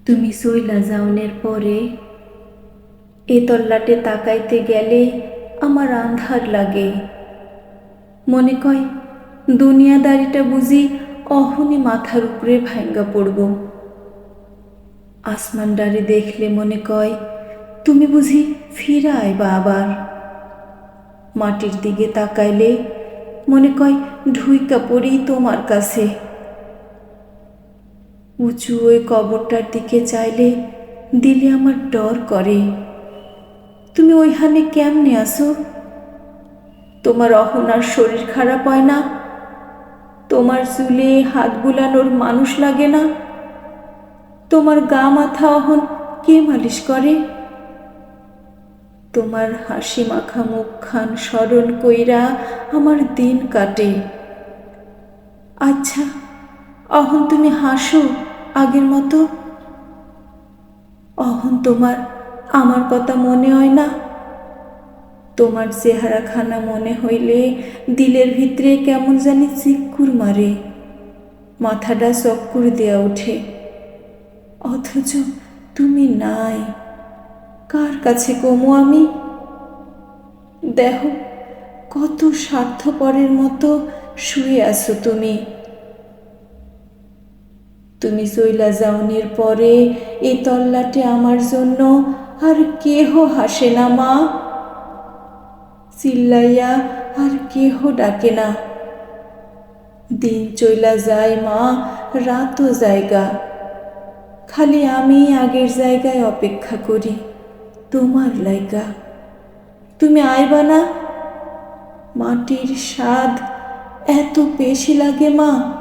তুমি চইলা যাওনের পরে এ তল্লাটে তাকাইতে গেলে আমার আন্ধার লাগে। মনে কয় দুনিয়াদারিটা বুঝি অহনি মাথার উপরে ভাঙ্গা পড়ব। আসমানডারে দেখলে মনে কয় তুমি বুঝি ফিরা আইবা আবার। মাটির দিকে তাকাইলে মনে কয় ঢুইকা পড়ি তোমার কাছে। উঁচু ওই কবরটার দিকে চাইলে দিলে আমার ডর করে। তুমি ওইখানে কেমনে আসো? তোমার অহনার শরীর খারাপ হয় না? তোমার চুলে হাত বুলানোর মানুষ লাগে না? তোমার গা মাথা অহন কে মালিশ করে? তোমার হাসি মাখা মুখখান স্মরণ কইরা আমার দিন কাটে। আচ্ছা, অহন তুমি হাসো আগের মতো? অহন তোমার আমার কথা মনে হয় না? তোমার চেহারাখানা মনে হইলে দিলের ভিতরে কেমন জানি চিক্কুর মারে, মাথাটা চক্কর দেয়া ওঠে। অথচ তুমি নাই, কার কাছে কমু আমি? দেখো কত স্বার্থপরের মতো শুয়ে আছো তুমি। তুমি চইলা যাওনির পরে এ তল্লাটে আমার জন্য আর কেহ হাসে না মা। চিল্লাইয়া আর কেহ ডাকে না। দিন চইলা যায় মা, রাতও জায়গা। খালি আমি আগের জায়গায় অপেক্ষা করি তোমার লাইগা। তুমি আইবা না? মাটির স্বাদ এত বেশি লাগে মা।